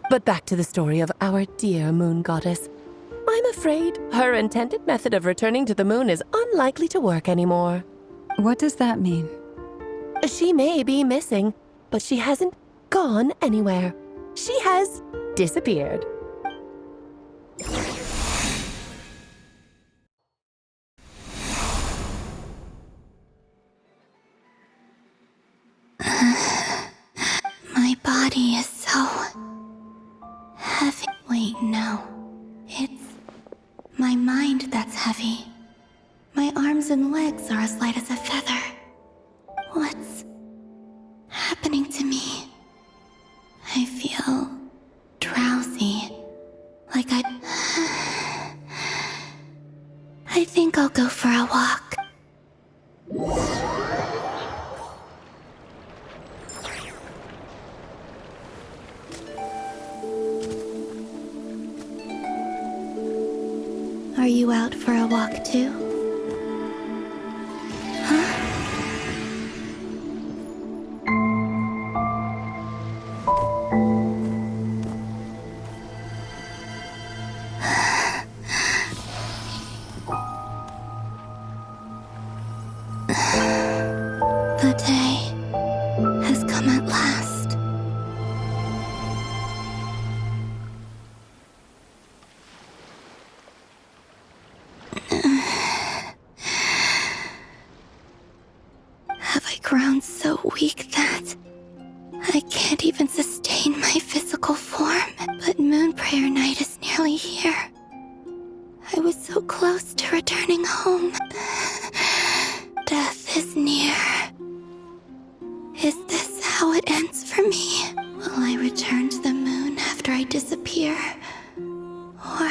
But back to the story of our dear moon goddess. I'm afraid her intended method of returning to the moon is unlikely to work anymore. What does that mean? She may be missing, but she hasn't gone anywhere. She has disappeared. My body is so heavy. Wait, no. It's my mind that's heavy. My arms and legs are as light as a feather. What's happening to me? I feel drowsy. Like I think I'll go for a walk. Are you out for a walk too? The day has come at last. Have I grown so weak that I can't even sustain my physical form? But Moon Prayer Night is nearly here. I was so close to returning home. Death is near. Is this how it ends for me? Will I return to the moon after I disappear? Or...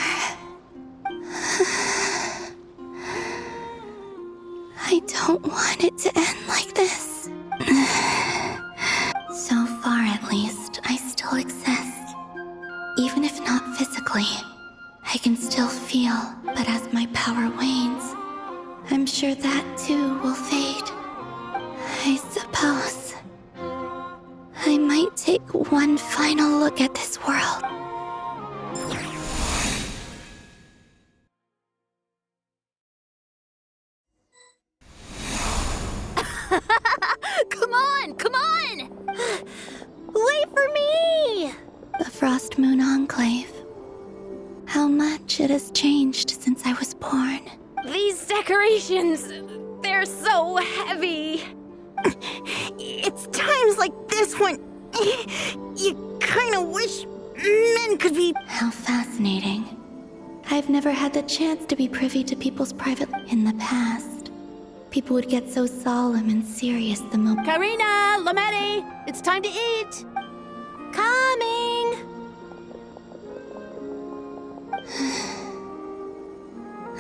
I don't want it to end like this. So far, at least, I still exist. Even if not physically, I can still feel, but as my power wanes, I'm sure that too will fade. I suppose I might take one final look at this world. Come on! Come on! Wait for me! The Frost Moon Enclave. How much it has changed since I was born. These decorations, they're so heavy. It's times like this when you kind of wish men could be... How fascinating. I've never had the chance to be privy to people's private... In the past, people would get so solemn and serious the moment... Karina, Lametti, it's time to eat. Coming.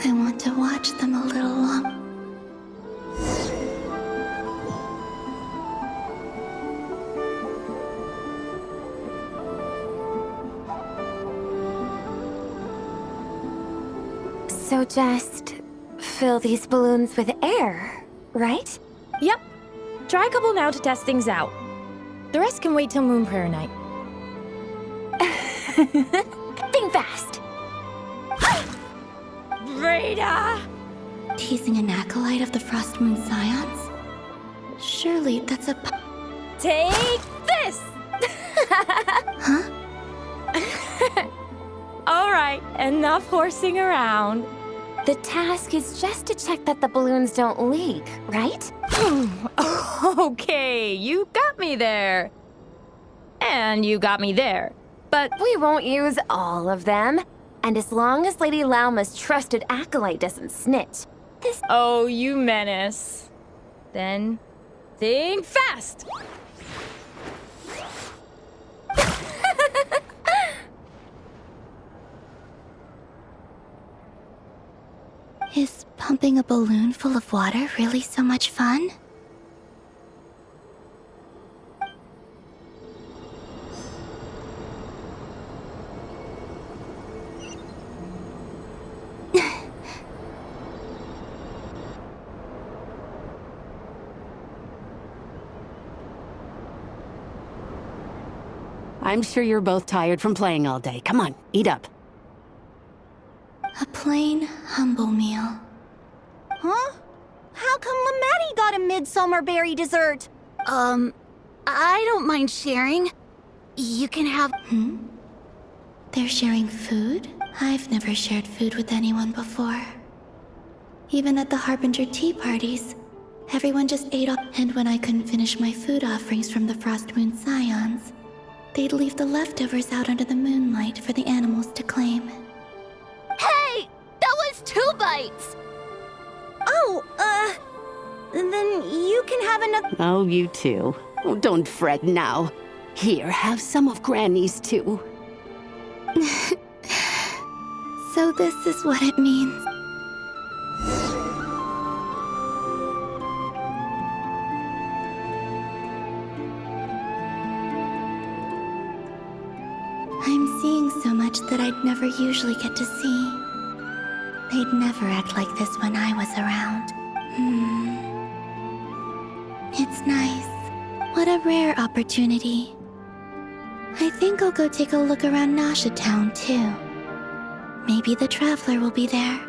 I want to watch them a little longer. So just fill these balloons with air, right? Yep. Try a couple now to test things out. The rest can wait till Moon Prayer Night. Think fast. Rita! Teasing an acolyte of the Frost Moon Scions? Surely that's a... Take this! Huh? All right, enough horsing around. The task is just to check that the balloons don't leak, right? Okay, you got me there. And you got me there. But We won't use all of them. And as long as Lady Lauma's trusted acolyte doesn't snitch, this... oh, you menace. Then think fast. Is pumping a balloon full of water really so much fun? I'm sure you're both tired from playing all day. Come on, eat up. A plain, humble meal. Huh? How come Lamatti got a midsummer berry dessert? I don't mind sharing. You can have... They're sharing food? I've never shared food with anyone before. Even at the Harbinger tea parties, everyone just ate up, and when I couldn't finish my food offerings from the Frost Moon Scions, they'd leave the leftovers out under the moonlight for the animals to claim. Hey! That was 2 bites! Oh, then you can have another... Oh, you too. Oh, don't fret now. Here, have some of Granny's too. So this is what it means. I'm seeing so much that I'd never usually get to see. They'd never act like this when I was around. It's nice. What a rare opportunity. I think I'll go take a look around Nasha Town, too. Maybe the Traveler will be there.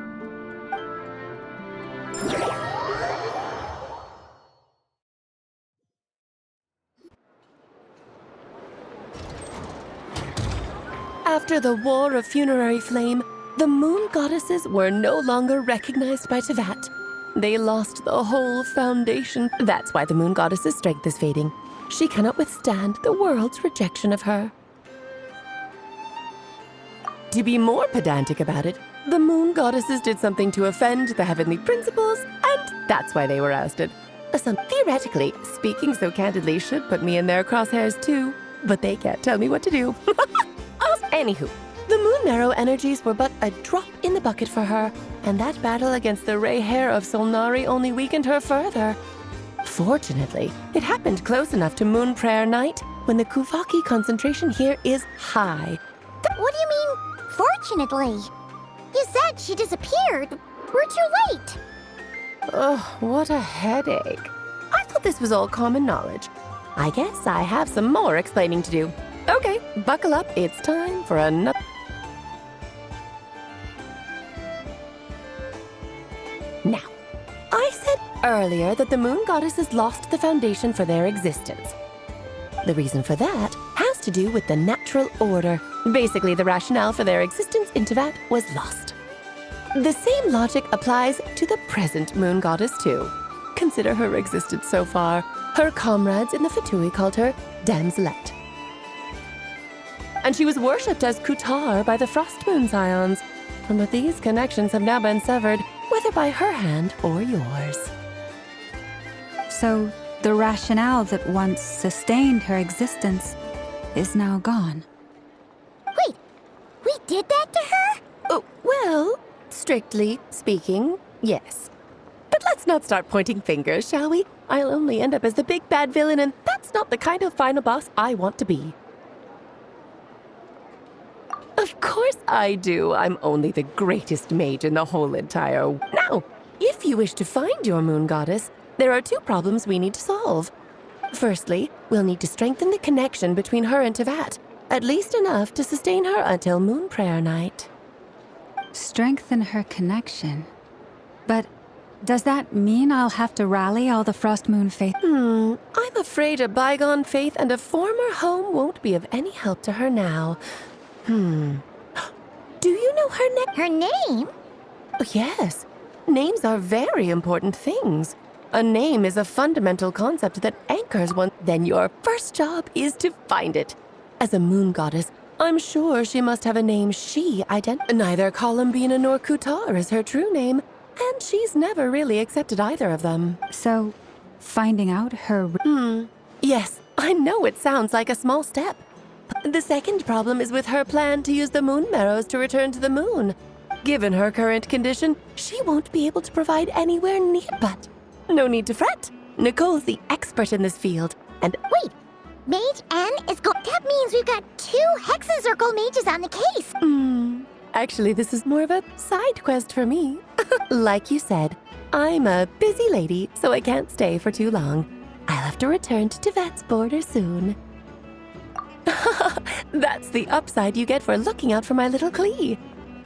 After the War of Funerary Flame, the moon goddesses were no longer recognized by Tevat. They lost the whole foundation. That's why the moon goddess's strength is fading. She cannot withstand the world's rejection of her. To be more pedantic about it, the moon goddesses did something to offend the heavenly principles, and that's why they were ousted. Some theoretically, speaking so candidly should put me in their crosshairs too, but they can't tell me what to do. Anywho, the moon marrow energies were but a drop in the bucket for her, and that battle against the Ray Hair of Solnari only weakened her further. Fortunately, it happened close enough to Moon Prayer Night when the Kuvaki concentration here is high. What do you mean, fortunately? You said she disappeared. We're too late. Ugh, what a headache. I thought this was all common knowledge. I guess I have some more explaining to do. Okay, buckle up. It's time for another... Now, I said earlier that the moon goddesses lost the foundation for their existence. The reason for that has to do with the natural order. Basically, the rationale for their existence in Tevat was lost. The same logic applies to the present moon goddess, too. Consider her existence so far. Her comrades in the Fatui called her Damselette. And she was worshipped as Kutar by the Frost Moon Scions. But these connections have now been severed, whether by her hand or yours. So, the rationale that once sustained her existence is now gone. Wait, we did that to her? Oh, well, strictly speaking, yes. But let's not start pointing fingers, shall we? I'll only end up as the big bad villain, and that's not the kind of final boss I want to be. Of course I do. I'm only the greatest mage in the whole entire... Now, if you wish to find your moon goddess, there are 2 problems we need to solve. Firstly, we'll need to strengthen the connection between her and Tevat, at least enough to sustain her until Moon Prayer Night. Strengthen her connection. But does that mean I'll have to rally all the Frost Moon faith? I'm afraid a bygone faith and a former home won't be of any help to her now. Do you know her name? Her name? Yes. Names are very important things. A name is a fundamental concept that anchors one. Then your first job is to find it. As a moon goddess, I'm sure she must have a name she identifies. Neither Columbina nor Kutar is her true name, and she's never really accepted either of them. So, finding out her... Yes, I know it sounds like a small step. The second problem is with her plan to use the moon marrows to return to the moon. Given her current condition, she won't be able to provide anywhere near, but no need to fret. Nicole's the expert in this field, and Wait, Mage N is go- That means we've got 2 Hexacircle mages on the case. actually, this is more of a side quest for me. Like you said, I'm a busy lady, so I can't stay for too long. I'll have to return to Tevat's border soon. That's the upside you get for looking out for my little Clee.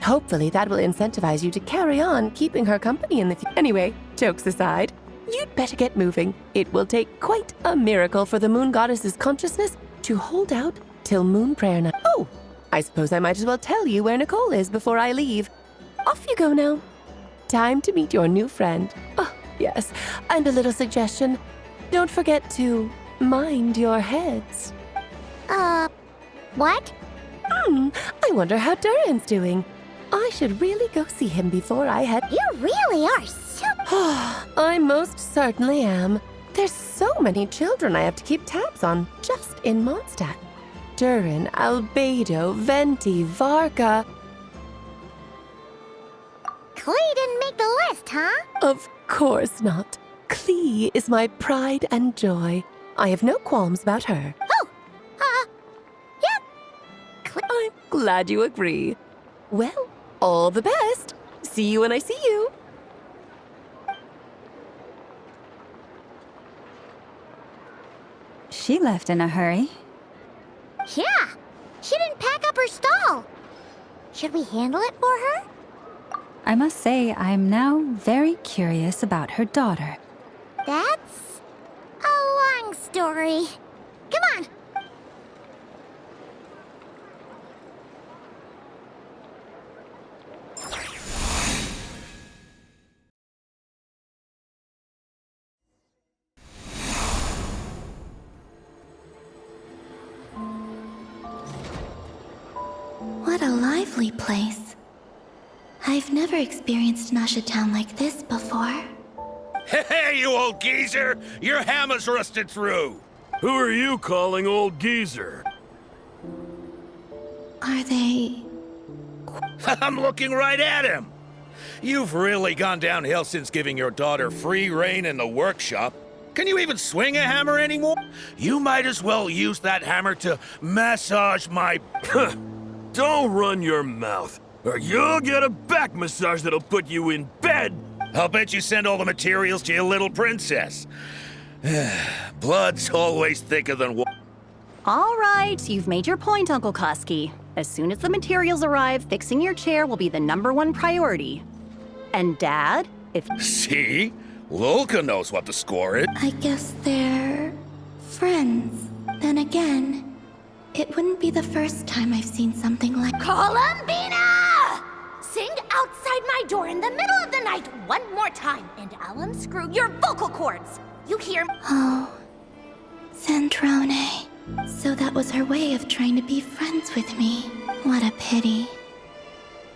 Hopefully that will incentivize you to carry on keeping her company in the future. Anyway, jokes aside, you'd better get moving. It will take quite a miracle for the moon goddess's consciousness to hold out till moon prayer night. Oh, I suppose I might as well tell you where Nicole is before I leave. Off you go now. Time to meet your new friend. Oh, yes, and a little suggestion. Don't forget to mind your heads. What? I wonder how Duran's doing. I should really go see him before I head. You really are super. I most certainly am. There's so many children I have to keep tabs on just in Mondstadt. Duran, Albedo, Venti, Varka. Clee didn't make the list, huh? Of course not. Clee is my pride and joy. I have no qualms about her. Yeah. I'm glad you agree. Well, all the best. See you when I see you. She left in a hurry. Yeah. She didn't pack up her stall. Should we handle it for her? I must say, I'm now very curious about her daughter. That's a long story. Come on. What a lively place. I've never experienced Nasha Town like this before. Hey, you old geezer! Your hammer's rusted through! Who are you calling old geezer? Are they... I'm looking right at him! You've really gone downhill since giving your daughter free rein in the workshop. Can you even swing a hammer anymore? You might as well use that hammer to massage my... Don't run your mouth, or you'll get a back massage that'll put you in bed! I'll bet you send all the materials to your little princess. Blood's always thicker than water. All right, you've made your point, Uncle Koski. As soon as the materials arrive, fixing your chair will be the #1 priority. And Dad, if... See? Lolka knows what the score is. I guess they're... friends. Then again, it wouldn't be the first time I've seen something like... Columbina! Sing outside my door in the middle of the night one more time, and I'll unscrew your vocal cords. You hear me? Oh, Sandrone. So that was her way of trying to be friends with me. What a pity.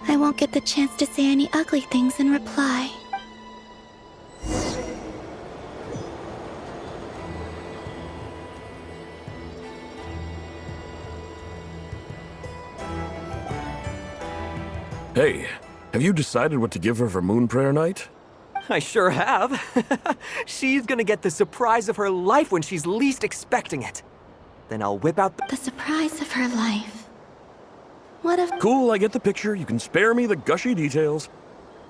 I won't get the chance to say any ugly things in reply. Hey, have you decided what to give her for moon prayer night? I sure have. She's gonna get the surprise of her life when she's least expecting it. Then I'll whip out The surprise of her life. What if... Cool, I get the picture. You can spare me the gushy details.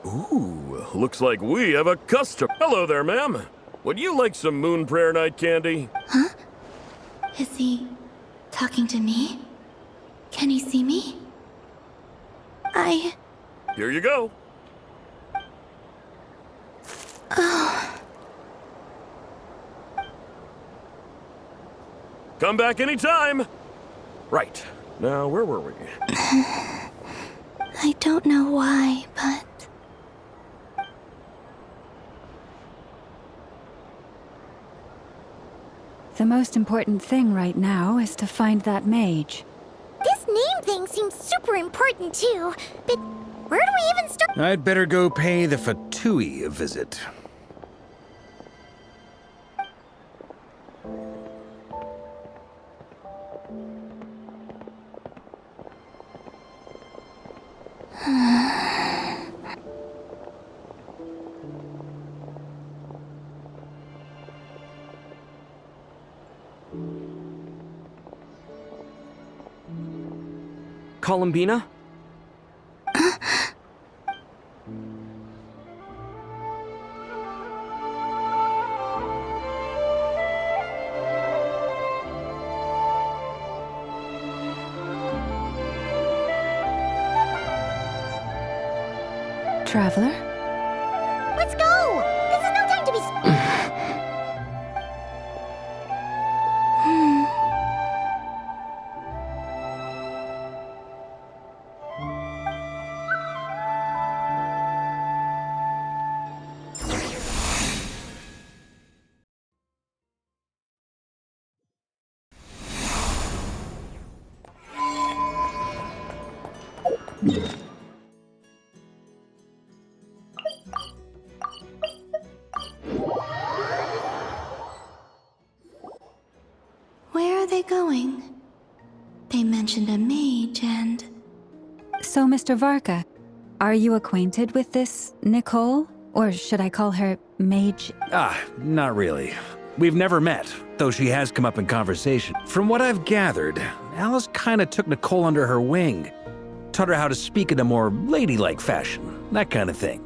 Ooh, looks like we have a customer. Hello there, ma'am. Would you like some moon prayer night candy? Huh? Is he talking to me? Can he see me? Here you go. Oh. Come back anytime. Right. Now, where were we? I don't know why, but... The most important thing right now is to find that mage. This name thing seems super important too. But where do we even start? I'd better go pay the Fatui a visit. Columbina? Traveler? Let's go! This is no time to be... Where are they going? They mentioned a mage and... So, Mr. Varka, are you acquainted with this Nicole? Or should I call her Mage? Not really. We've never met, though she has come up in conversation. From what I've gathered, Alice kinda took Nicole under her wing. Taught her how to speak in a more ladylike fashion, that kind of thing.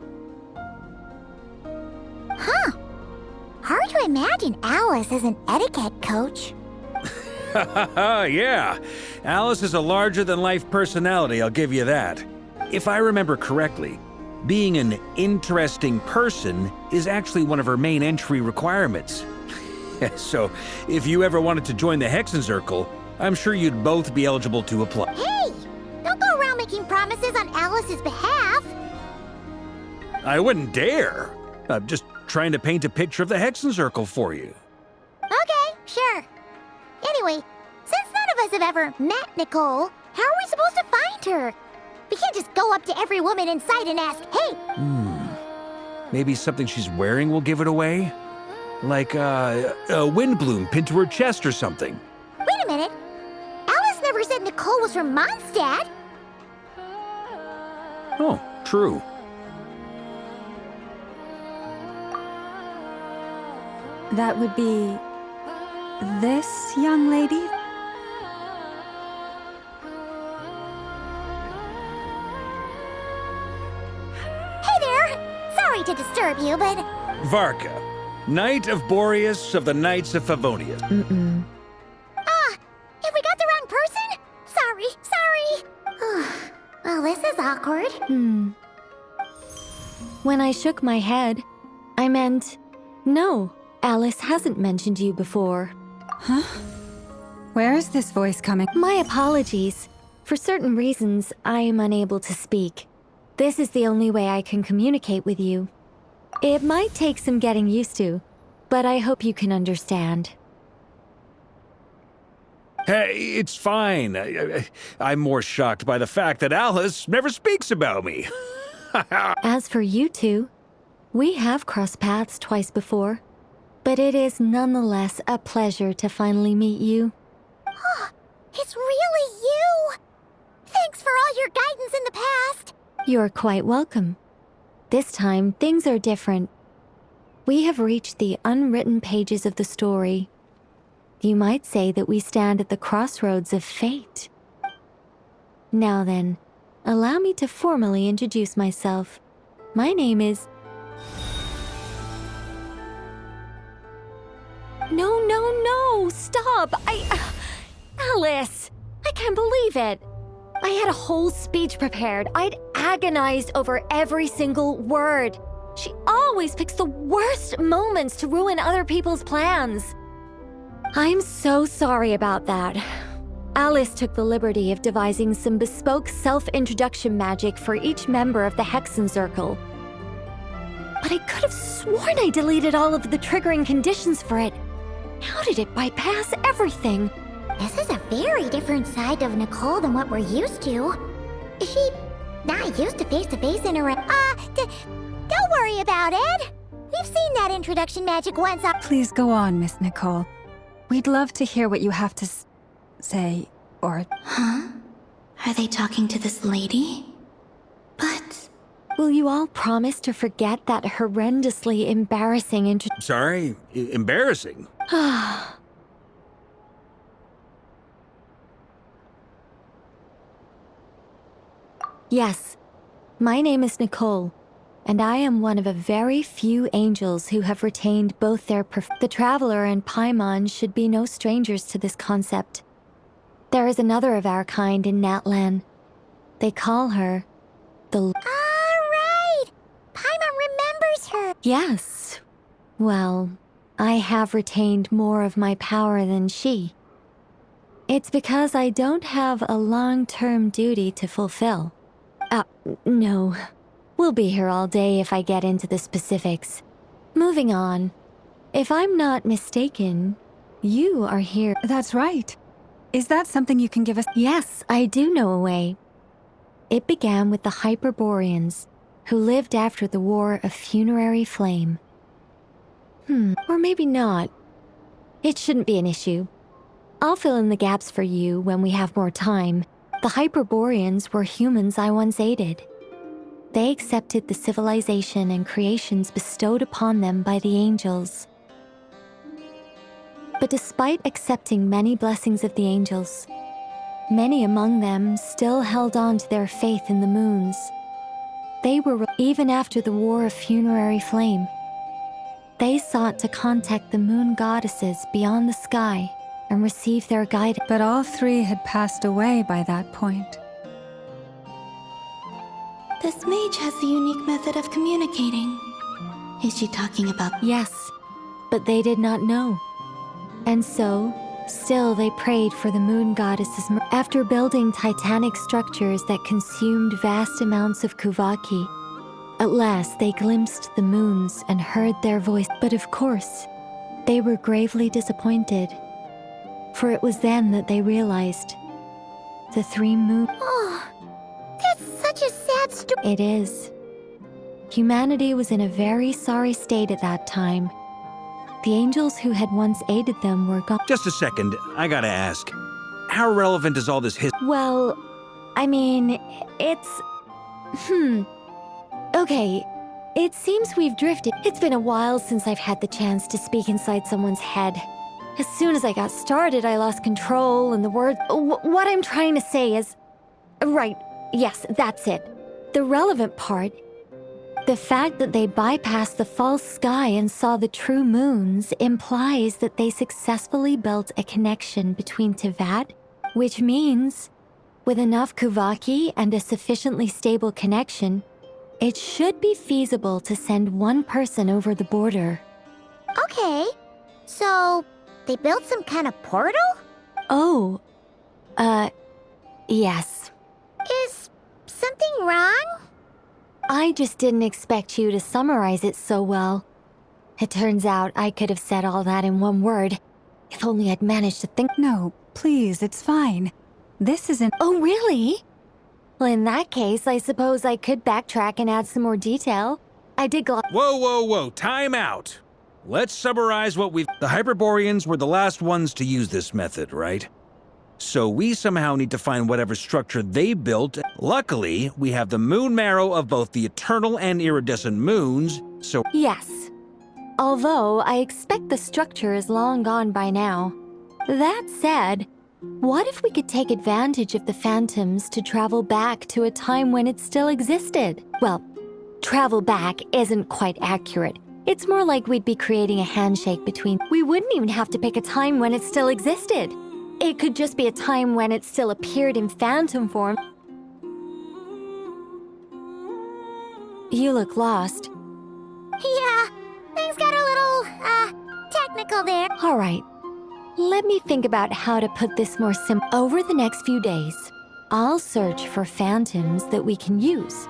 Huh. Hard to imagine Alice as an etiquette coach. Yeah. Alice is a larger-than-life personality, I'll give you that. If I remember correctly, being an interesting person is actually one of her main entry requirements. So, if you ever wanted to join the Hexencircle, I'm sure you'd both be eligible to apply. Hey! Don't go around making promises on Alice's behalf. I wouldn't dare. I'm just trying to paint a picture of the Hexencircle for you. Okay, sure. Anyway, since none of us have ever met Nicole, how are we supposed to find her? We can't just go up to every woman in sight and ask, hey! Maybe something she's wearing will give it away? Like, a windbloom pinned to her chest or something. Wait a minute. Alice never said Nicole was from Mondstadt. Oh, true. That would be... this young lady? Hey there! Sorry to disturb you, but... Varka, Knight of Boreas of the Knights of Favonius. Have we got the wrong person? Sorry. Well, this is awkward. When I shook my head, I meant, no, Alice hasn't mentioned you before. Huh? Where is this voice coming? My apologies. For certain reasons, I am unable to speak. This is the only way I can communicate with you. It might take some getting used to, but I hope you can understand. Hey, it's fine. I'm more shocked by the fact that Alice never speaks about me. As for you two, we have crossed paths twice before, but it is nonetheless a pleasure to finally meet you. It's really you! Thanks for all your guidance in the past. You're quite welcome. This time, things are different. We have reached the unwritten pages of the story. You might say that we stand at the crossroads of fate. Now then, allow me to formally introduce myself. My name is... No, stop! Alice! I can't believe it! I had a whole speech prepared. I'd agonized over every single word. She always picks the worst moments to ruin other people's plans. I'm so sorry about that. Alice took the liberty of devising some bespoke self-introduction magic for each member of the Hexencircle. But I could have sworn I deleted all of the triggering conditions for it. How did it bypass everything? This is a very different side of Nicole than what we're used to. Is she not used to face-to-face interaction? Don't worry about it. We've seen that introduction magic once. Please go on, Miss Nicole. We'd love to hear what you have to say, or... Huh? Are they talking to this lady? But... Will you all promise to forget that horrendously embarrassing Sorry? Embarrassing? Yes, my name is Nicole, and I am one of a very few angels who have retained both their The Traveler and Paimon should be no strangers to this concept. There is another of our kind in Natlan. They call her the... All right! Yes. Well, I have retained more of my power than she. It's because I don't have a long-term duty to fulfill. No. We'll be here all day if I get into the specifics. Moving on. If I'm not mistaken, you are here. That's right. Is that something you can give us? Yes, I do know a way. It began with the Hyperboreans, who lived after the War of Funerary Flame. Or maybe not. It shouldn't be an issue. I'll fill in the gaps for you when we have more time. The Hyperboreans were humans I once aided. They accepted the civilization and creations bestowed upon them by the angels. But despite accepting many blessings of the angels, many among them still held on to their faith in the moons. They were, even after the War of Funerary Flame, they sought to contact the moon goddesses beyond the sky and receive their guidance. But all three had passed away by that point. This mage has a unique method of communicating. Is she talking about... Yes, but they did not know. And so, still they prayed for the moon goddesses. After building titanic structures that consumed vast amounts of Kuvaki, at last they glimpsed the moons and heard their voice. But of course, they were gravely disappointed. For it was then that they realized the three moons... Oh, that's such a sad story. It is. Humanity was in a very sorry state at that time. The angels who had once aided them were gone. Just a second, I gotta ask. How relevant is all this history? Well, I mean, it's... Okay, it seems we've drifted. It's been a while since I've had the chance to speak inside someone's head. As soon as I got started, I lost control, and the word... What I'm trying to say is... Right, yes, that's it. The relevant part... The fact that they bypassed the false sky and saw the true moons implies that they successfully built a connection between Tevat, which means, with enough Kuvaki and a sufficiently stable connection, it should be feasible to send one person over the border. Okay, so they built some kind of portal? Oh, yes. Is something wrong? I just didn't expect you to summarize it so well. It turns out I could have said all that in one word, if only I'd managed to think. No, please, it's fine. This isn't... Oh, really? Well, in that case, I suppose I could backtrack and add some more detail. I did Whoa, time out! Let's summarize what we've... The Hyperboreans were the last ones to use this method, right? So we somehow need to find whatever structure they built. Luckily, we have the moon marrow of both the eternal and iridescent moons, so... Yes. Although, I expect the structure is long gone by now. That said, what if we could take advantage of the phantoms to travel back to a time when it still existed? Well, travel back isn't quite accurate. It's more like we'd be creating a handshake between... We wouldn't even have to pick a time when it still existed. It could just be a time when it still appeared in phantom form. You look lost. Yeah, things got a little, technical there. All right. Let me think about how to put this more simple. Over the next few days, I'll search for phantoms that we can use.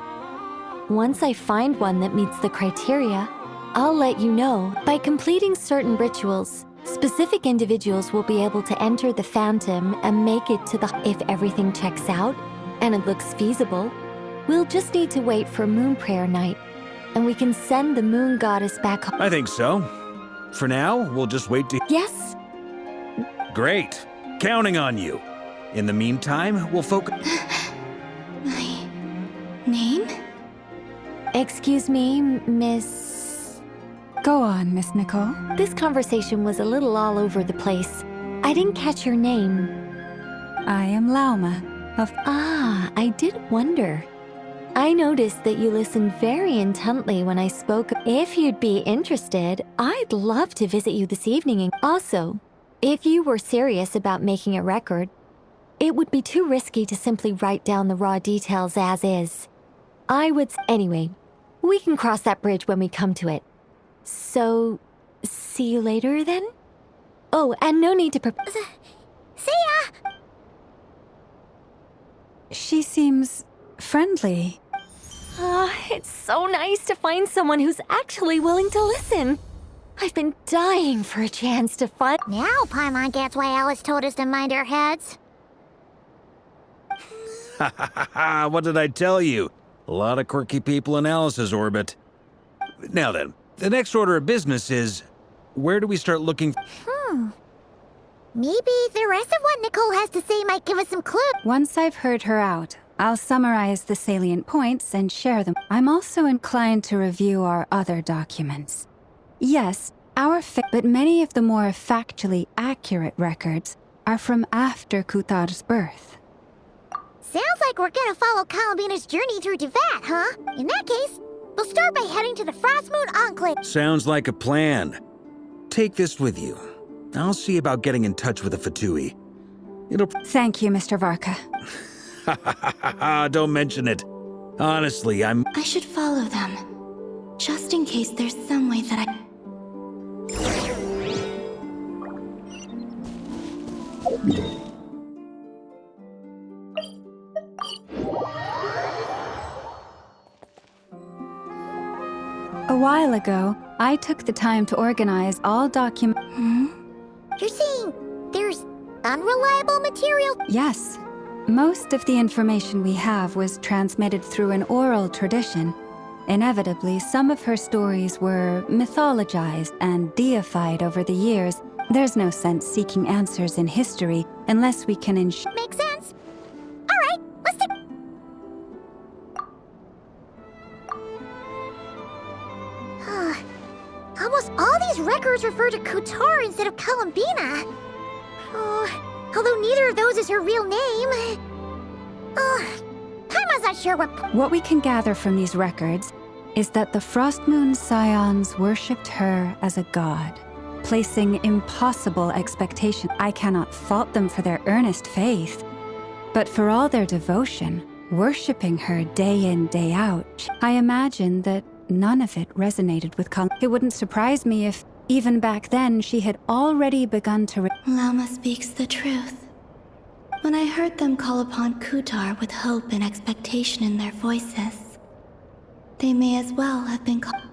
Once I find one that meets the criteria, I'll let you know. By completing certain rituals, specific individuals will be able to enter the phantom and make it to the... If everything checks out, and it looks feasible, we'll just need to wait for Moon Prayer Night, and we can send the moon goddess back home. I think so. For now, we'll just wait to... Yes? Great. Counting on you. In the meantime, we'll focus... My... name? Excuse me, Miss... Go on, Miss Nicole. This conversation was a little all over the place. I didn't catch your name. I am Lauma of... Ah, I did wonder. I noticed that you listened very intently when I spoke. If you'd be interested, I'd love to visit you this evening. Also, if you were serious about making a record, it would be too risky to simply write down the raw details as is. Anyway, we can cross that bridge when we come to it. So, see you later then? Oh, and no need to See ya! She seems friendly. It's so nice to find someone who's actually willing to listen. I've been dying for a chance to find. Now Paimon gets why Alice told us to mind our heads. Ha ha ha ha, what did I tell you? A lot of quirky people in Alice's orbit. Now then, the next order of business is, where do we start looking? Maybe the rest of what Nicole has to say might give us some clues. Once I've heard her out, I'll summarize the salient points and share them. I'm also inclined to review our other documents. Yes, but many of the more factually accurate records are from after Kutar's birth. Sounds like we're gonna follow Columbina's journey through Devat, huh? In that case, we'll start by heading to the Frost Moon Enclave. Sounds like a plan. Take this with you. I'll see about getting in touch with the Fatui. Thank you, Mr. Varka. Ha ha ha ha ha, don't mention it. Honestly, I should follow them. Just in case there's some way that I... A while ago, I took the time to organize all documents. You're saying there's unreliable material? Yes. Most of the information we have was transmitted through an oral tradition. Inevitably, some of her stories were mythologized and deified over the years. There's no sense seeking answers in history unless we can ensure. Makes sense. Alright, let's take... Almost all these records refer to Kutar instead of Columbina. Although neither of those is her real name. Paimon's not sure what... What we can gather from these records is that the Frost Moon Scions worshipped her as a god, placing impossible expectations. I cannot fault them for their earnest faith, but for all their devotion, worshipping her day in, day out, I imagine that none of it resonated with Columbina. It wouldn't surprise me if, even back then, she had already begun to... Lama speaks the truth. When I heard them call upon Kutar with hope and expectation in their voices, they may as well have been called...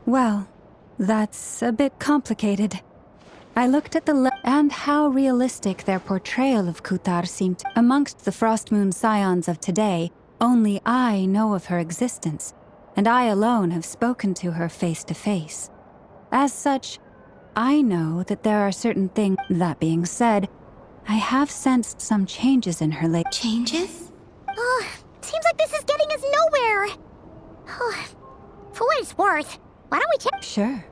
Well, that's a bit complicated. I looked at and how realistic their portrayal of Kutar seemed. Amongst the Frost Moon Scions of today, only I know of her existence, and I alone have spoken to her face to face. As such, I know that there are certain things. That being said, I have sensed some changes in her lately. Changes? Seems like this is getting us nowhere. For what it's worth, why don't we check? Sure.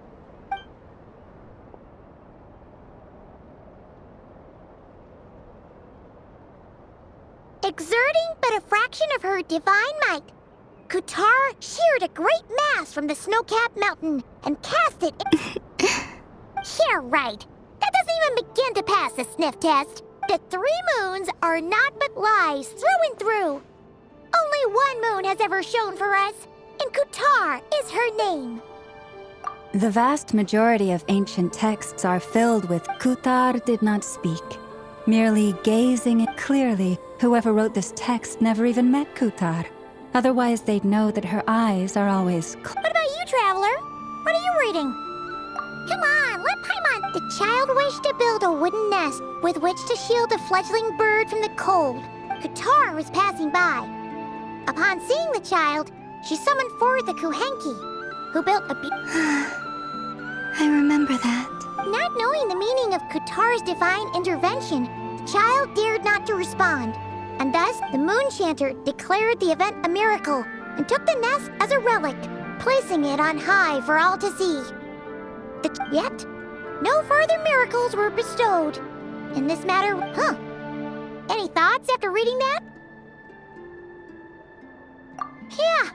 Exerting but a fraction of her divine might, Kutar sheared a great mass from the snow-capped mountain and cast it in... Yeah, right. That doesn't even begin to pass the sniff test. The 3 moons are not but lies through and through. Only one moon has ever shone for us, and Kutar is her name. The vast majority of ancient texts are filled with Kutar did not speak. Merely gazing at clearly, whoever wrote this text never even met Kutar. Otherwise, they'd know that her eyes are always... What about you, Traveler? What are you reading? Come on, let Paimon... The child wished to build a wooden nest with which to shield a fledgling bird from the cold. Kutar was passing by. Upon seeing the child, she summoned forth the Kuhenki, who built a... I remember that. Not knowing the meaning of Kutar's divine intervention, the child dared not to respond. And thus, the Moon Chanter declared the event a miracle and took the nest as a relic, placing it on high for all to see. Yet, no further miracles were bestowed. In this matter, Any thoughts after reading that? Yeah,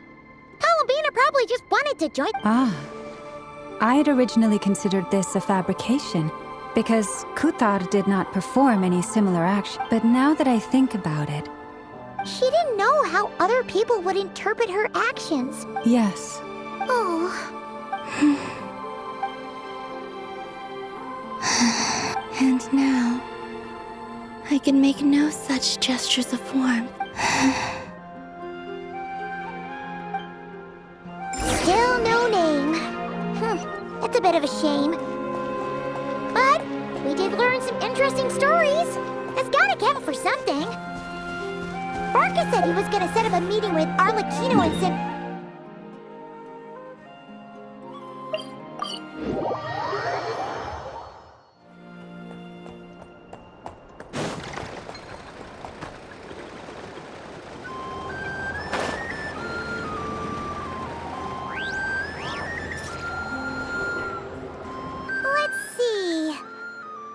Columbina probably just wanted to join... I'd originally considered this a fabrication, because Kutar did not perform any similar action. But now that I think about it, She didn't know how other people would interpret her actions. Yes. Oh. And now, I can make no such gestures of warmth. Still no name. That's a bit of a shame. But we did learn some interesting stories. That's gotta count for something. Barca said he was gonna set up a meeting with Arlecchino and send... Let's see.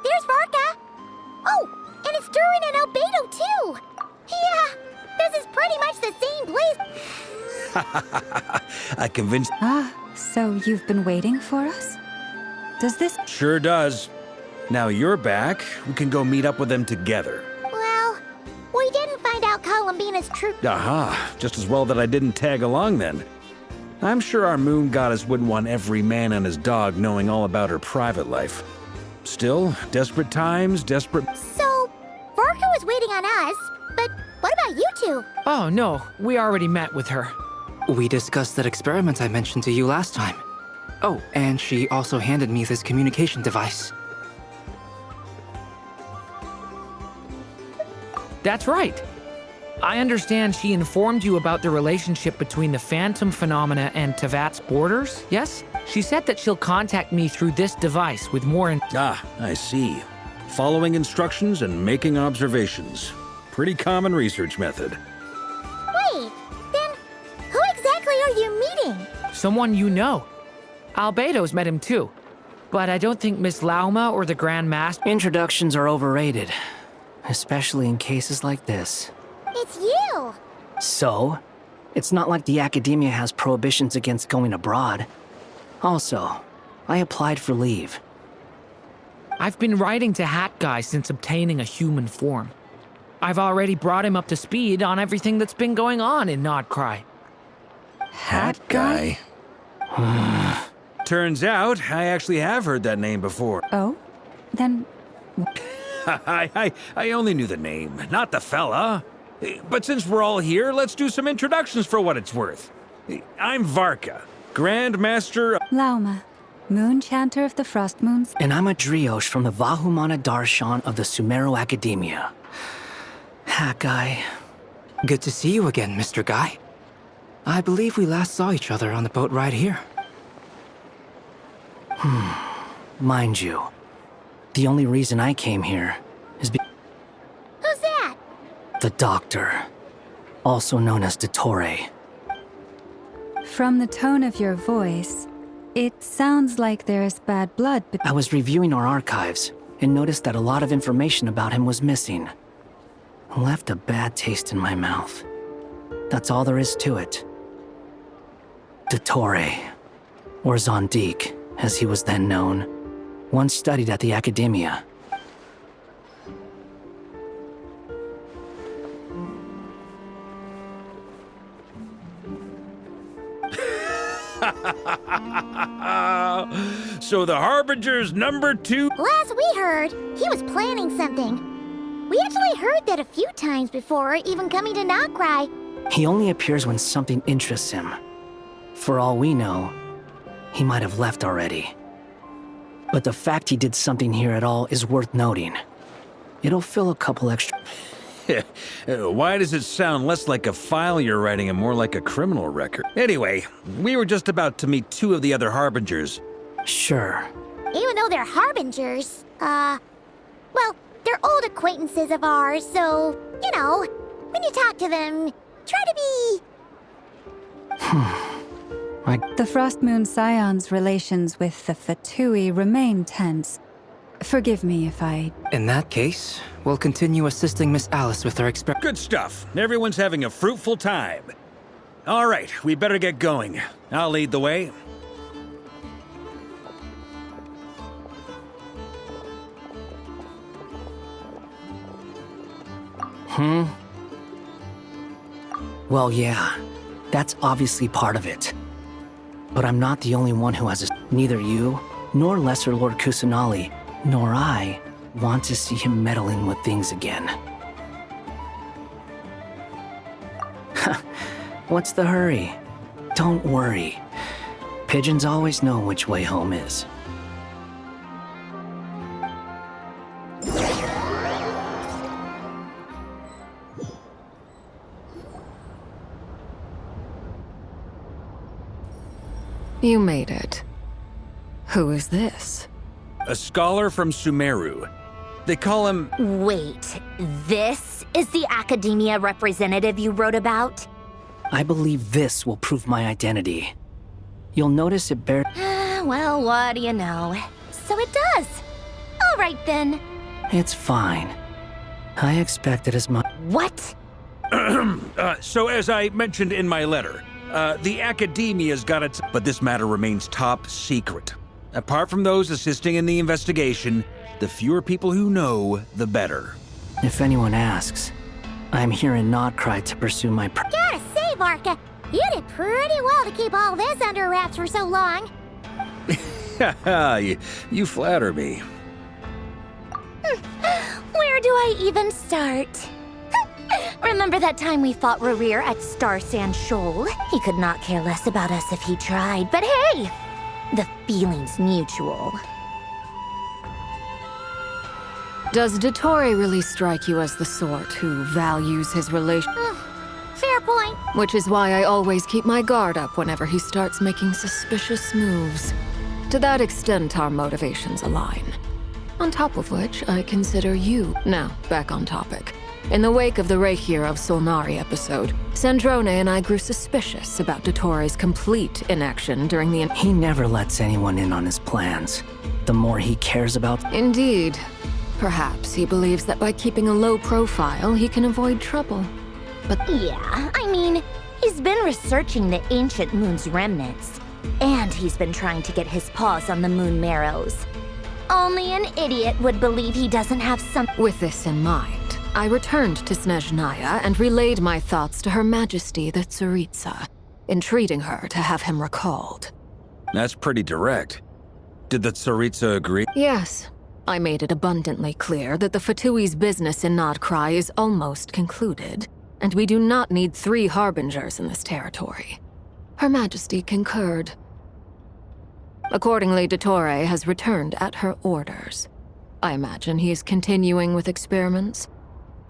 There's Barca. Oh, and it's Durin and Albedo too. Yeah, this is pretty much the same place. I convinced. Ah, so you've been waiting for us? Does this... Sure does. Now you're back. We can go meet up with them together. Well, we didn't find out Columbina's true... Aha, just as well that I didn't tag along then. I'm sure our moon goddess wouldn't want every man and his dog knowing all about her private life. Still, desperate times, desperate... So, Barca was waiting on us, but what about you two? Oh, no. We already met with her. We discussed that experiment I mentioned to you last time. Oh, and she also handed me this communication device. That's right. I understand she informed you about the relationship between the phantom phenomena and Tevat's borders, yes? She said that she'll contact me through this device with more Ah, I see. Following instructions and making observations. Pretty common research method. Wait, then who exactly are you meeting? Someone you know. Albedo's met him too. But I don't think Miss Lauma or the Grand Master... Introductions are overrated, especially in cases like this. It's you! So? It's not like the academia has prohibitions against going abroad. Also, I applied for leave. I've been writing to Hat Guy since obtaining a human form. I've already brought him up to speed on everything that's been going on in Nodcry. Hat Guy? Turns out, I actually have heard that name before. Oh? Then... I only knew the name, not the fella. But since we're all here, let's do some introductions for what it's worth. I'm Varka, Grand Master... Lauma, Moon Chanter of the Frost Moons. And I'm a Driosh from the Vahumana Darshan of the Sumero Academia. Hat Guy. Good to see you again, Mr. Guy. I believe we last saw each other on the boat ride here. Mind you, the only reason I came here is Who's that? the Doctor, also known as Dottore. From the tone of your voice, it sounds like there's bad blood between... I was reviewing our archives and noticed that a lot of information about him was missing. Left a bad taste in my mouth. That's all there is to it. Dottore, or Zondique, as he was then known, once studied at the Academia. So the Harbinger's number 2? Last we heard, he was planning something. We actually heard that a few times before, even coming to Nodcry. He only appears when something interests him. For all we know, he might have left already. But the fact he did something here at all is worth noting. It'll fill a couple extra... Why does it sound less like a file you're writing and more like a criminal record? Anyway, we were just about to meet 2 of the other Harbingers. Sure. Even though they're Harbingers, well, they're old acquaintances of ours, so, you know, when you talk to them, try to be... The Frost Moon Scion's relations with the Fatui remain tense. Forgive me if I... In that case, we'll continue assisting Miss Alice with her experiment. Good stuff. Everyone's having a fruitful time. All right, we better get going. I'll lead the way. Well, yeah, that's obviously part of it. But I'm not the only one who has neither you, nor Lesser Lord Kusanali, nor I want to see him meddling with things again. What's the hurry? Don't worry. Pigeons always know which way home is. You made it. Who is this? A scholar from Sumeru. They call him... Wait, this is the academia representative you wrote about? I believe this will prove my identity. You'll notice it bears... Well, what do you know? So it does. All right, then. It's fine. I expected as much. What? So as I mentioned in my letter, the academia's got its... But this matter remains top secret. Apart from those assisting in the investigation, the fewer people who know, the better. If anyone asks, I'm here in Nodcry to pursue my... Gotta say, Varka, you did pretty well to keep all this under wraps for so long. You flatter me. Where do I even start? Remember that time we fought Rerir at Star Sand Shoal? He could not care less about us if he tried, but hey! The feeling's mutual. Does Dottore really strike you as the sort who values his relation? Fair point. Which is why I always keep my guard up whenever he starts making suspicious moves. To that extent, our motivations align. On top of which, I consider you... Now, back on topic. In the wake of the Reikir of Solnari episode, Sandrone and I grew suspicious about Dottore's complete inaction during the... He never lets anyone in on his plans. The more he cares about... Indeed. Perhaps he believes that by keeping a low profile, he can avoid trouble. But... Yeah, I mean, he's been researching the ancient moon's remnants. And he's been trying to get his paws on the moon marrows. Only an idiot would believe he doesn't have some... With this in mind, I returned to Snezhnaya and relayed my thoughts to Her Majesty the Tsaritsa, entreating her to have him recalled. That's pretty direct. Did the Tsaritsa agree? Yes. I made it abundantly clear that the Fatui's business in Nodcry is almost concluded, and we do not need 3 harbingers in this territory. Her Majesty concurred. Accordingly, Dottore has returned at her orders. I imagine he is continuing with experiments,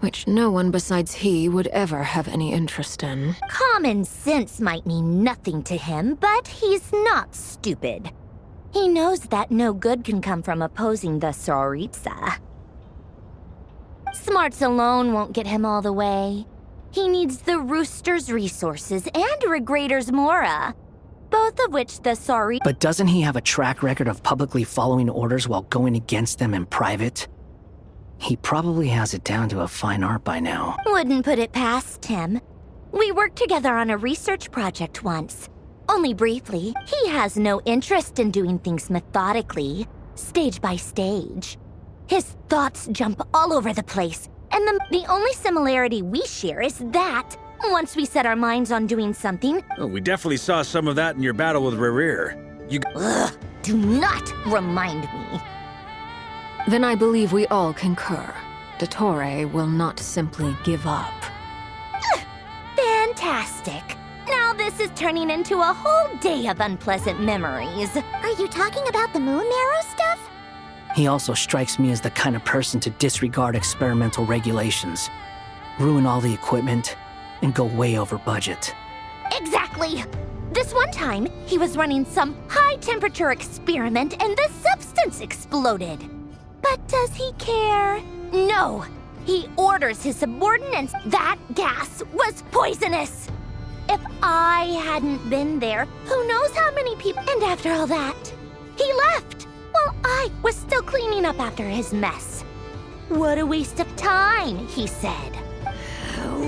which no one besides he would ever have any interest in. Common sense might mean nothing to him, but he's not stupid. He knows that no good can come from opposing the Tsaritsa. Smarts alone won't get him all the way. He needs the Rooster's resources and Regrator's Mora, both of which the Tsaritsa... But doesn't he have a track record of publicly following orders while going against them in private? He probably has it down to a fine art by now. Wouldn't put it past him. We worked together on a research project once. Only briefly. He has no interest in doing things methodically, stage by stage. His thoughts jump all over the place, and the only similarity we share is that once we set our minds on doing something... Oh, we definitely saw some of that in your battle with Rerir. Ugh, do not remind me. Then I believe we all concur. Dottore will not simply give up. Fantastic. Now this is turning into a whole day of unpleasant memories. Are you talking about the moon marrow stuff? He also strikes me as the kind of person to disregard experimental regulations, ruin all the equipment, and go way over budget. Exactly! This one time, he was running some high-temperature experiment and the substance exploded. But does he care? No! He orders his subordinates. That gas was poisonous! If I hadn't been there, who knows how many people... And after all that, he left! While I was still cleaning up after his mess. What a waste of time, he said.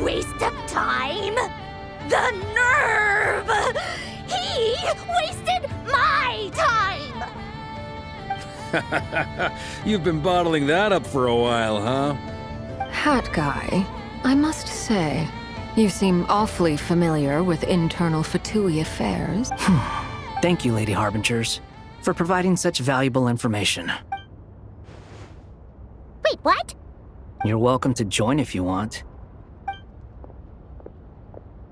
Waste of time? The nerve! He wasted my time! You've been bottling that up for a while, huh? Hat guy, I must say, You seem awfully familiar with internal Fatui affairs. Thank you, Lady Harbingers, for providing such valuable information. Wait, what? You're welcome to join if you want.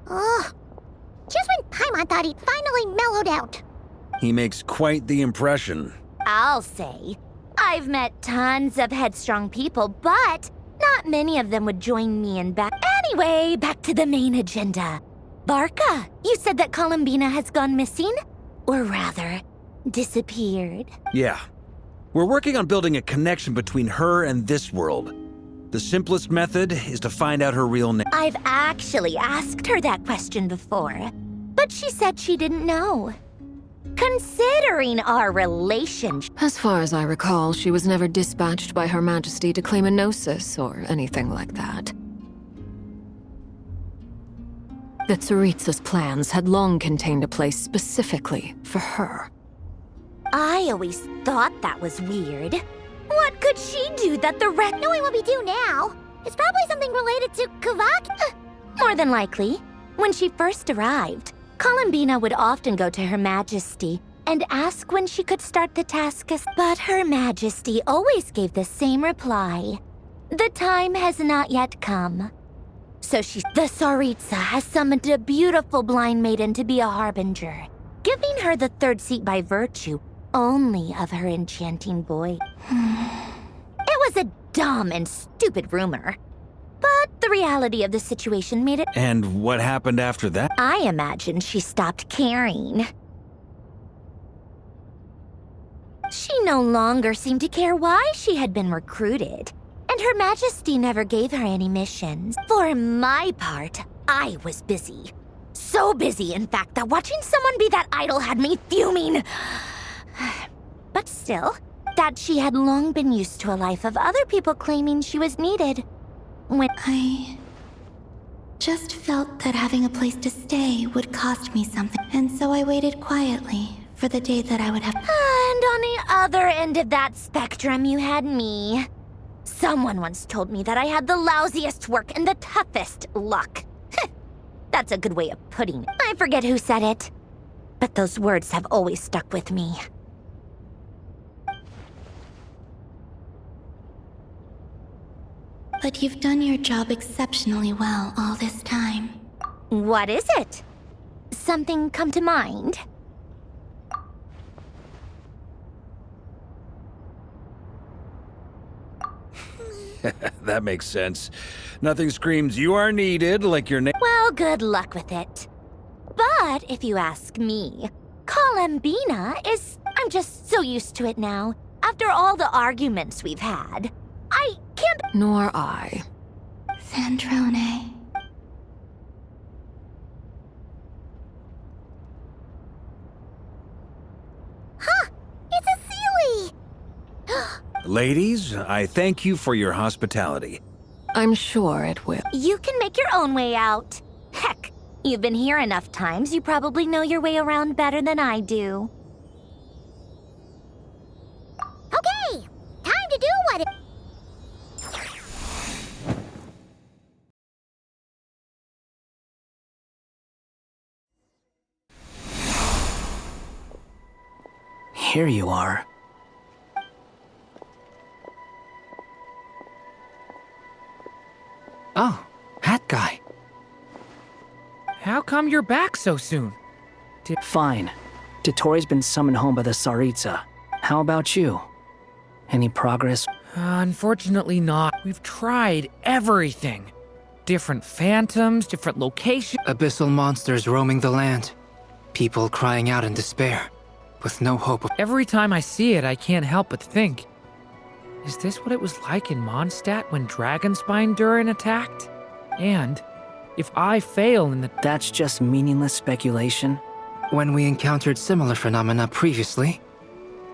Ugh. Just when Paimon thought he'd finally mellowed out. He makes quite the impression. I'll say. I've met tons of headstrong people, but not many of them would join me in back. Anyway, back to the main agenda. Barca, you said that Columbina has gone missing? Or rather, disappeared. Yeah. We're working on building a connection between her and this world. The simplest method is to find out her real name. I've actually asked her that question before, but she said she didn't know. Considering our relationship... As far as I recall, she was never dispatched by Her Majesty to claim a gnosis or anything like that. The Tsaritsa's plans had long contained a place specifically for her. I always thought that was weird. What could she do that the rest... Knowing what we do now, it's probably something related to Kavak. More than likely. When she first arrived, Columbina would often go to Her Majesty and ask when she could start the task, but Her Majesty always gave the same reply. The time has not yet come. So the Tsaritsa has summoned a beautiful blind maiden to be a harbinger, giving her the third seat by virtue only of her enchanting voice. It was a dumb and stupid rumor, but the reality of the situation made it... And what happened after that? I imagine she stopped caring. She no longer seemed to care why she had been recruited, and Her Majesty never gave her any missions. For my part, I was busy. So busy, in fact, that watching someone be that idle had me fuming. But still, that she had long been used to a life of other people claiming she was needed. When I just felt that having a place to stay would cost me something, and so I waited quietly for the day that I would have... And on the other end of that spectrum, you had me. Someone once told me that I had the lousiest work and the toughest luck. That's a good way of putting it. I forget who said it, but those words have always stuck with me. But you've done your job exceptionally well all this time. What is it? Something come to mind? That makes sense. Nothing screams you are needed like your name. Well, good luck with it. But if you ask me, Columbina is... I'm just so used to it now. After all the arguments we've had, I can't... Nor I. Sandrone. Huh! It's a Sealy! Ladies, I thank you for your hospitality. I'm sure it will. You can make your own way out. Heck, you've been here enough times, you probably know your way around better than I do. Okay! Time to do what it... Here you are. Oh, that guy. How come you're back so soon? Fine. Dotori's been summoned home by the Tsaritsa. How about you? Any progress? Unfortunately not. We've tried everything. Different phantoms, different locations. Abyssal monsters roaming the land. People crying out in despair, with no hope of... Every time I see it, I can't help but think, is this what it was like in Mondstadt when Dragonspine Durin attacked? And if I fail in the... That's just meaningless speculation. When we encountered similar phenomena previously,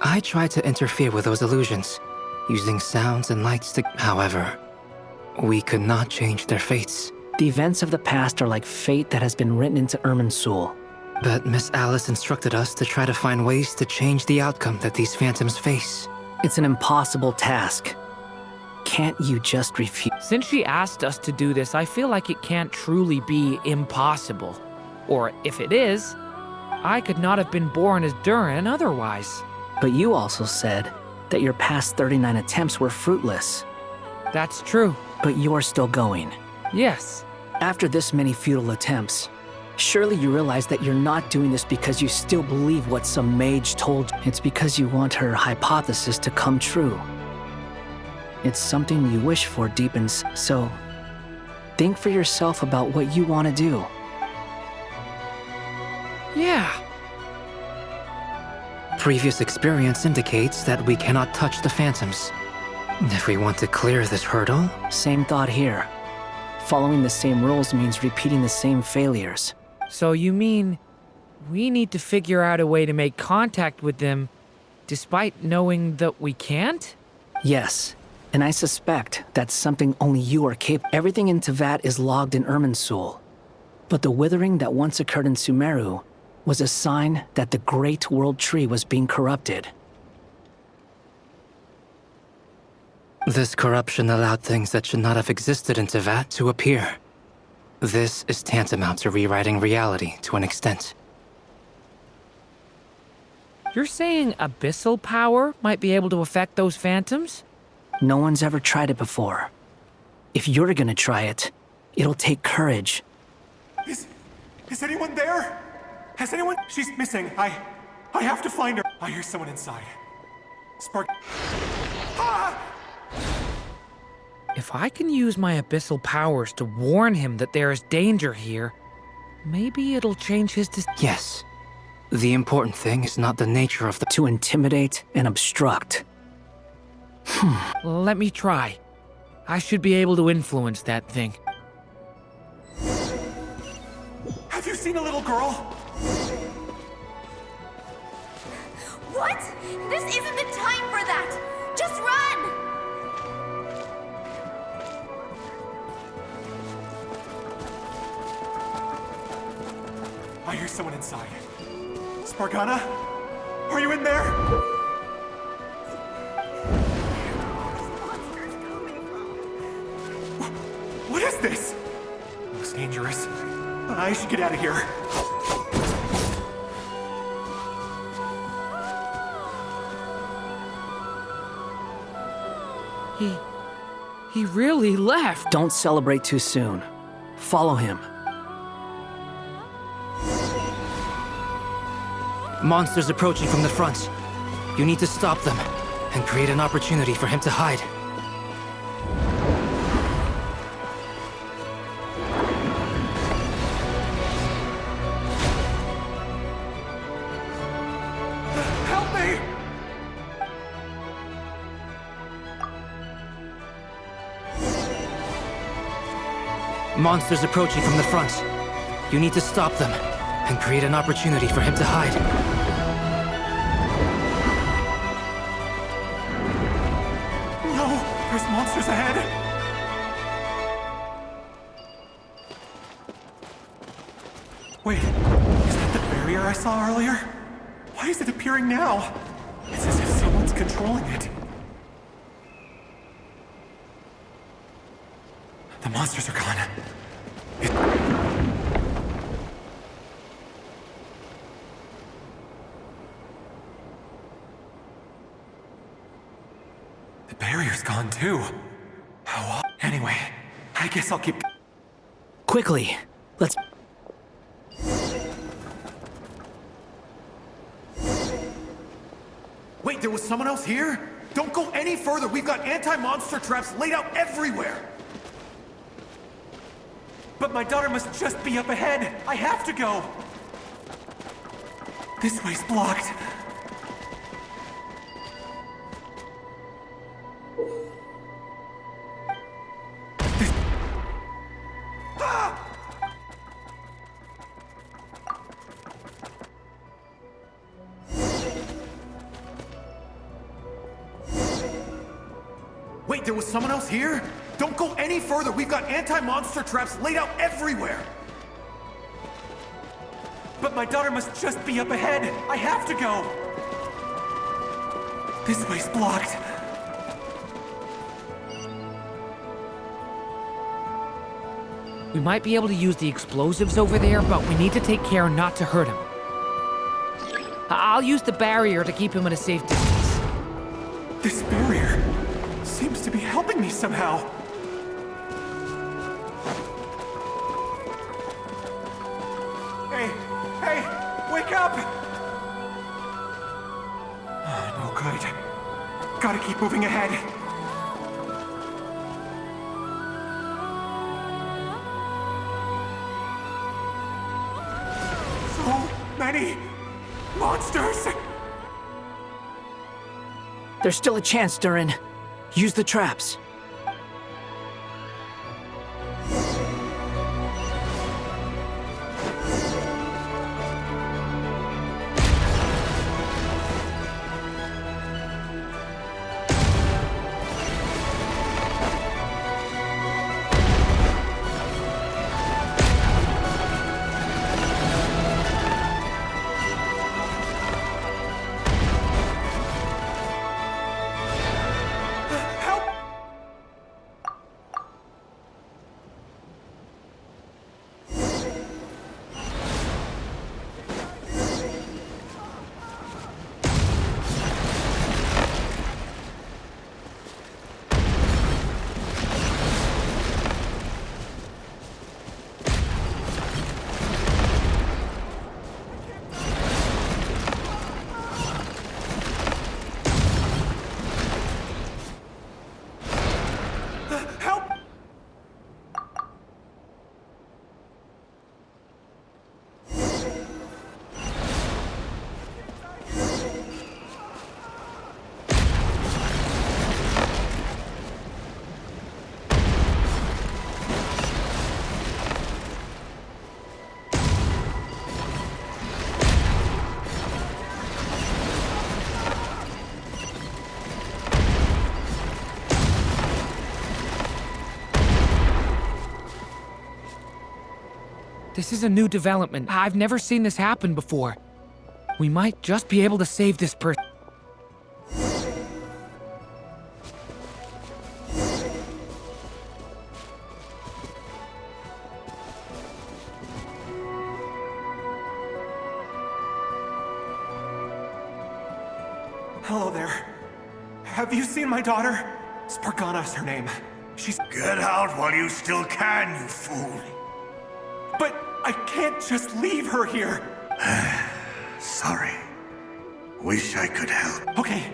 I tried to interfere with those illusions, using sounds and lights to... However, we could not change their fates. The events of the past are like fate that has been written into Irminsul. But Miss Alice instructed us to try to find ways to change the outcome that these phantoms face. It's an impossible task. can't you just refuse? Since she asked us to do this, I feel like it can't truly be impossible. Or if it is, I could not have been born as Durin otherwise. But you also said that your past 39 attempts were fruitless. That's true. But you're still going. Yes. After this many futile attempts, surely you realize that you're not doing this because you still believe what some mage told you. It's because you want her hypothesis to come true. It's something you wish for deep inside. So, think for yourself about what you want to do. Yeah. Previous experience indicates that we cannot touch the phantoms. If we want to clear this hurdle... Same thought here. Following the same rules means repeating the same failures. So you mean we need to figure out a way to make contact with them despite knowing that we can't? Yes, and I suspect that's something only you are capable. Everything in Tevat is logged in Irminsul. But the withering that once occurred in Sumeru was a sign that the Great World Tree was being corrupted. This corruption allowed things that should not have existed in Tevat to appear. This is tantamount to rewriting reality to an extent. You're saying abyssal power might be able to affect those phantoms? No one's ever tried it before. If you're gonna try it, it'll take courage. Is anyone there? Has anyone? She's missing. I have to find her. I hear someone inside. Spark. Ah! If I can use my abyssal powers to warn him that there is danger here, maybe it'll change his Yes. The important thing is not the nature of the... To intimidate and obstruct. Let me try. I should be able to influence that thing. Have you seen a little girl? What? This isn't the time for that! Just run! I hear someone inside. Spargana? Are you in there? What is this? Looks dangerous. I should get out of here. He really left. Don't celebrate too soon. Follow him. Monsters approaching from the front. You need to stop them and create an opportunity for him to hide. Help me! Monsters approaching from the front. You need to stop them and create an opportunity for him to hide. No! There's monsters ahead! Wait, is that the barrier I saw earlier? Why is it appearing now? It's as if someone's controlling it. The monsters are gone. The barrier's gone too. How? Anyway, I guess I'll keep... Quickly, let's... Wait, there was someone else here? Don't go any further. We've got anti-monster traps laid out everywhere. But my daughter must just be up ahead. I have to go. This way's blocked. Wait, there was someone else here? Don't go any further. We've got anti-monster traps laid out everywhere. But my daughter must just be up ahead. I have to go. This way's blocked. We might be able to use the explosives over there, but we need to take care not to hurt him. I'll use the barrier to keep him at a safe distance. This barrier seems to be helping me somehow. Hey, wake up! No good. Gotta keep moving ahead. So many monsters! There's still a chance, Durin. Use the traps. This is a new development. I've never seen this happen before. We might just be able to save this person. Hello there. Have you seen my daughter? Spargana's her name. She's— Get out while you still can, you fool. But I can't just leave her here. Sorry. Wish I could help. Okay,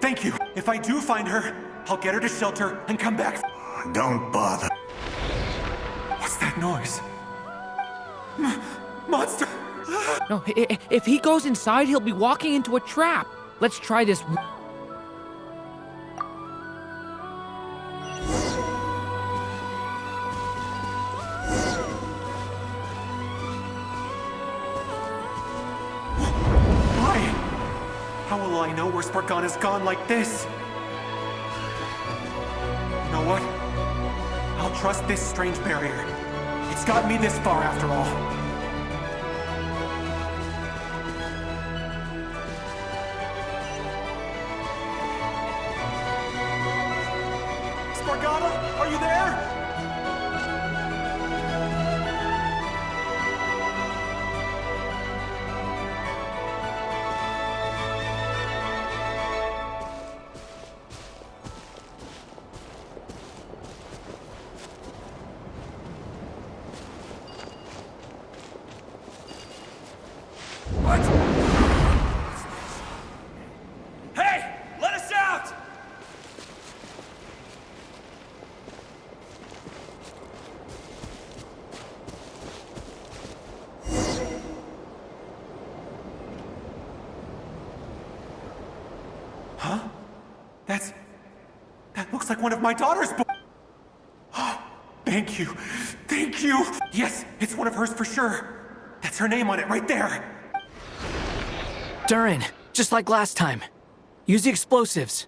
thank you. If I do find her, I'll get her to shelter and come back. Don't bother. What's that noise? Monster! No, if he goes inside, he'll be walking into a trap. Let's try this. How will I know where Spargana's gone like this? You know what? I'll trust this strange barrier. It's got me this far after all. Spargana, are you there? Huh? That looks like one of my daughter's Thank you. Thank you. Yes, it's one of hers for sure. That's her name on it right there. Durin, just like last time. Use the explosives.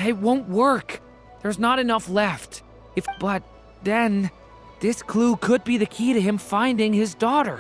It won't work. There's not enough left. But then, this clue could be the key to him finding his daughter.